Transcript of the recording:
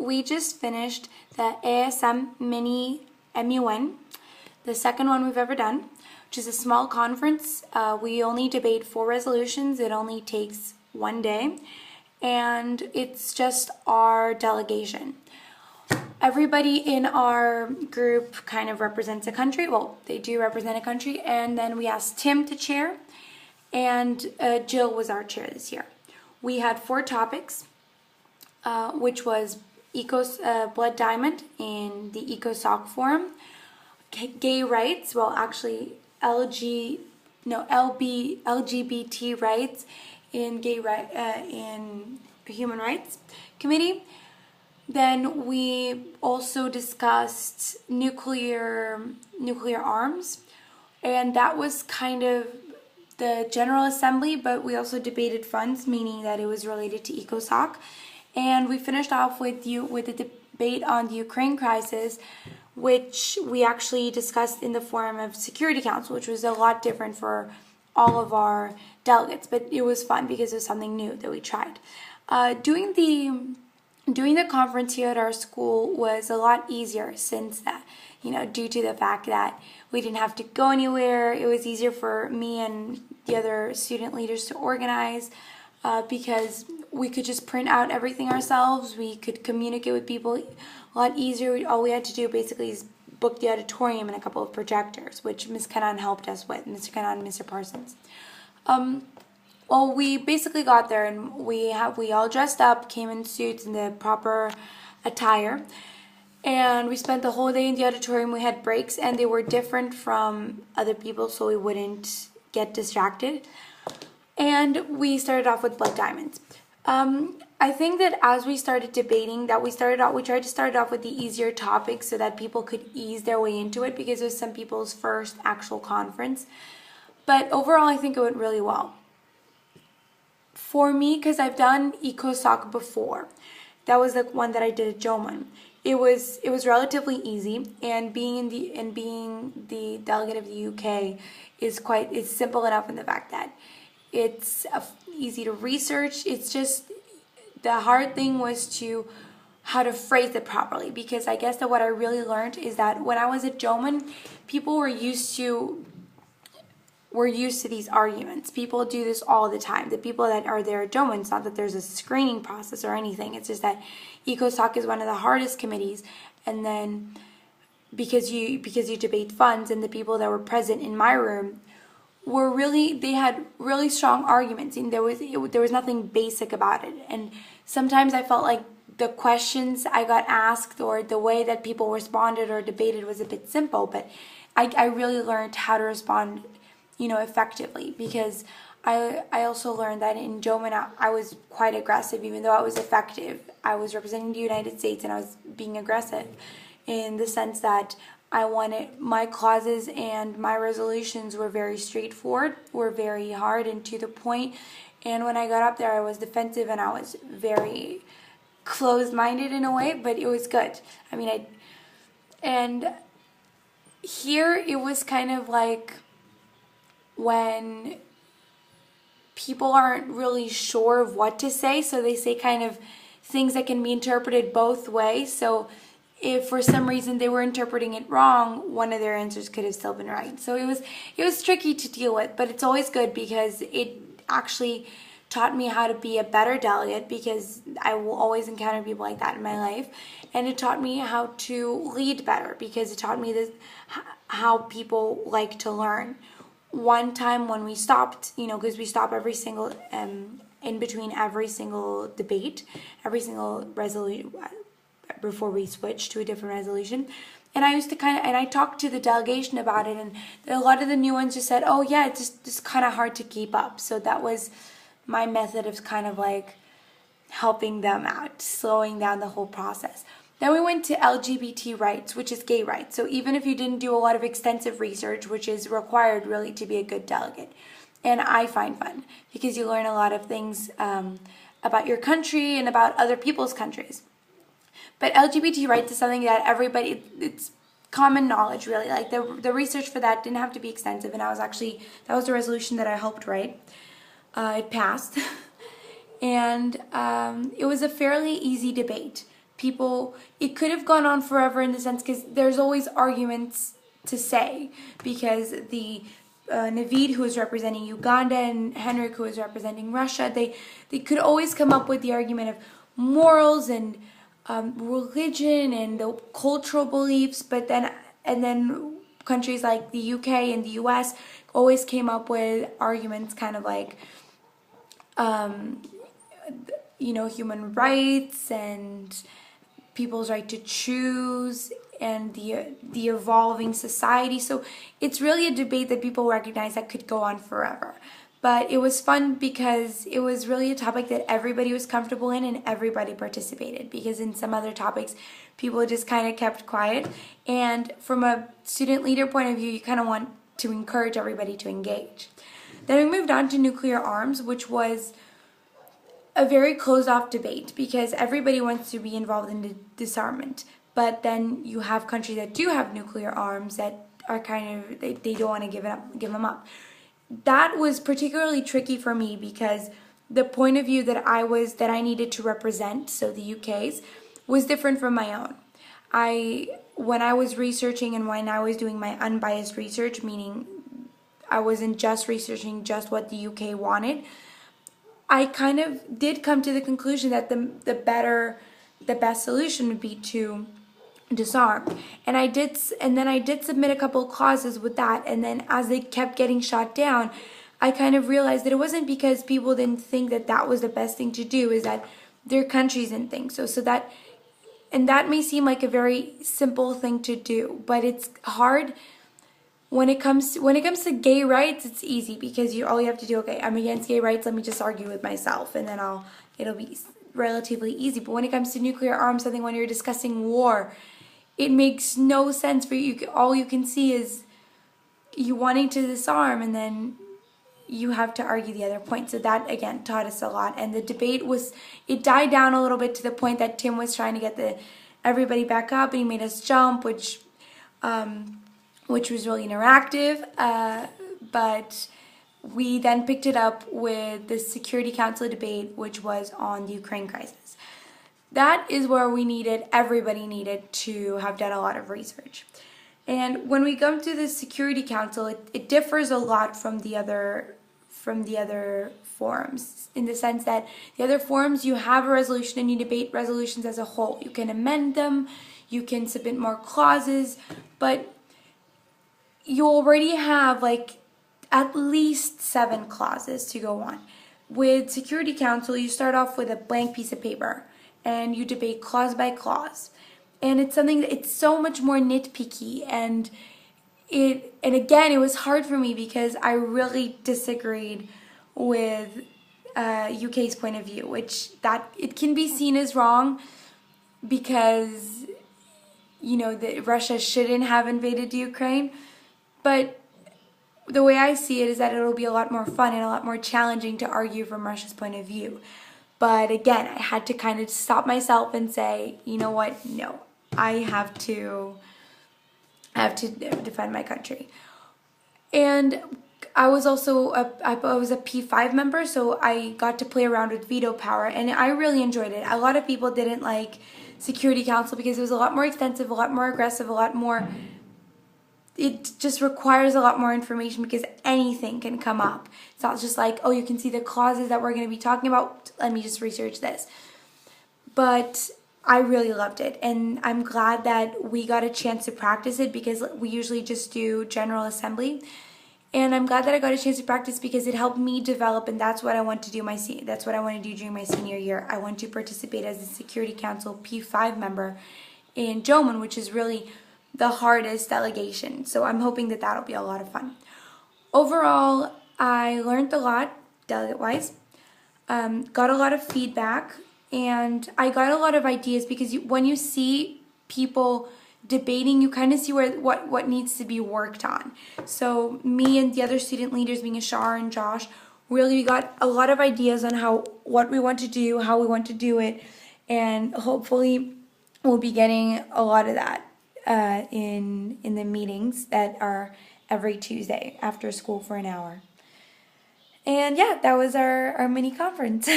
we just finished the AISM mini MUN, the second one we've ever done, which is a small conference. We only debate 4 resolutions. It only takes 1 day, and it's just our delegation. Everybody in our group kind of represents a country. Well, they do represent a country, and then we asked Tim to chair, and Jill was our chair this year. We had 4 topics, which was Blood Diamond in the EcoSoc Forum, gay rights, well actually LGBT rights in in Human Rights Committee. Then we also discussed nuclear arms, and that was kind of the General Assembly, but we also debated funds, meaning that it was related to EcoSoc. And we finished off with the debate on the Ukraine crisis, which we actually discussed in the forum of Security Council, which was a lot different for all of our delegates, but it was fun because it was something new that we tried. Doing the conference here at our school was a lot easier since that, due to the fact that we didn't have to go anywhere. It was easier for me and the other student leaders to organize because we could just print out everything ourselves. We could communicate with people a lot easier. All we had to do basically is book the auditorium and a couple of projectors, which Ms. Kanan helped us with, Mr. Kanan and Mr. Parsons. Well, we basically got there, and we all dressed up, came in suits in the proper attire, and we spent the whole day in the auditorium. We had breaks, and they were different from other people, so we wouldn't get distracted. And we started off with blood diamonds. I think that as we started debating, we tried to start off with the easier topics so that people could ease their way into it, because it was some people's first actual conference. But overall, I think it went really well. For me, because I've done EcoSoc before, that was the one that I did at MUN. It was relatively easy, and being the delegate of the UK is simple enough in the fact that it's easy to research. It's just the hard thing was how to phrase it properly, because I guess that what I really learned is that when I was at MUN, people were used to these arguments. People do this all the time. The people that are there at MUN, it's not that there's a screening process or anything. It's just that EcoSoc is one of the hardest committees, and then because you debate funds, and the people that were present in my room they had really strong arguments, and there was nothing basic about it. And sometimes I felt like the questions I got asked or the way that people responded or debated was a bit simple, but I really learned how to respond effectively, because I also learned that in MUN I was quite aggressive. Even though I was effective, I was representing the United States, and I was being aggressive in the sense that I wanted my clauses and my resolutions were very straightforward, were very hard and to the point. And when I got up there, I was defensive and I was very closed-minded in a way, but it was good. And here it was kind of like when people aren't really sure of what to say, so they say kind of things that can be interpreted both ways. So if for some reason they were interpreting it wrong, one of their answers could have still been right. So it was tricky to deal with, but it's always good because it actually taught me how to be a better delegate, because I will always encounter people like that in my life. And it taught me how to lead better, because it taught me how people like to learn. One time when we stopped, because we stop every single, in between every single debate, every single resolution, before we switch to a different resolution. And I used to and I talked to the delegation about it, and a lot of the new ones just said, oh yeah, it's just kind of hard to keep up. So that was my method of kind of like helping them out, slowing down the whole process. Then we went to LGBT rights, which is gay rights. So even if you didn't do a lot of extensive research, which is required really to be a good delegate, and I find fun because you learn a lot of things about your country and about other people's countries. But LGBT rights is something that it's common knowledge really. Like the research for that didn't have to be extensive, and that was the resolution that I helped write. It passed. And it was a fairly easy debate. people, it could have gone on forever in the sense because there's always arguments to say, because the Naveed, who is representing Uganda, and Henrik, who is representing Russia, they could always come up with the argument of morals and religion and the cultural beliefs, but then countries like the UK and the US always came up with arguments kind of like human rights and people's right to choose and the evolving society. So it's really a debate that people recognize that could go on forever. But it was fun because it was really a topic that everybody was comfortable in and everybody participated, because in some other topics, people just kind of kept quiet. And from a student leader point of view, you kind of want to encourage everybody to engage. Then we moved on to nuclear arms, which was a very closed-off debate because everybody wants to be involved in the disarmament. But then you have countries that do have nuclear arms that are they don't want to give them up. That was particularly tricky for me because the point of view that I needed to represent, so the UK's, was different from my own. When I was researching and when I was doing my unbiased research, meaning I wasn't just researching just what the UK wanted, I kind of did come to the conclusion that the best solution would be to disarm. And then I did submit a couple of clauses with that, and then as they kept getting shot down, I kind of realized that it wasn't because people didn't think that was the best thing to do, is that their countries didn't think so. And that may seem like a very simple thing to do, but it's hard. When it comes to gay rights, it's easy because all you have to do, okay, I'm against gay rights, let me just argue with myself, and then it'll be relatively easy. But when it comes to nuclear arms, something when you're discussing war, it makes no sense for you. All you can see is you wanting to disarm, and then you have to argue the other point. So that, again, taught us a lot. And the debate it died down a little bit to the point that Tim was trying to get everybody back up, and he made us jump, which was really interactive. But we then picked it up with the Security Council debate, which was on the Ukraine crisis. That is where everybody needed to have done a lot of research. And when we come to the Security Council, it differs a lot from the other forums, in the sense that the other forums, you have a resolution and you debate resolutions as a whole. You can amend them, you can submit more clauses, but you already have at least 7 clauses to go on. With Security Council, you start off with a blank piece of paper and you debate clause by clause. And it's so much more nitpicky, and again, it was hard for me because I really disagreed with UK's point of view, it can be seen as wrong because Russia shouldn't have invaded Ukraine. But the way I see it is that it'll be a lot more fun and a lot more challenging to argue from Russia's point of view. But again, I had to kind of stop myself and say, you know what? No, I have to defend my country. And I was also I was a P5 member, so I got to play around with veto power, and I really enjoyed it. A lot of people didn't like Security Council because it was a lot more extensive, a lot more aggressive, it just requires a lot more information because anything can come up. It's not just like, oh, you can see the clauses that we're going to be talking about, let me just research this. But I really loved it, and I'm glad that we got a chance to practice it because we usually just do General Assembly. And I'm glad that I got a chance to practice because it helped me develop, and that's what I want to do that's what I want to do during my senior year. I want to participate as a Security Council P5 member in JOMUN, which is really the hardest delegation. So I'm hoping that that'll be a lot of fun. Overall, I learned a lot, delegate-wise, got a lot of feedback, and I got a lot of ideas because when you see people debating, you kind of see what needs to be worked on. So me and the other student leaders, being Ashar and Josh, really got a lot of ideas on what we want to do, how we want to do it, and hopefully we'll be getting a lot of that in the meetings that are every Tuesday after school for an hour. And yeah, that was our mini conference.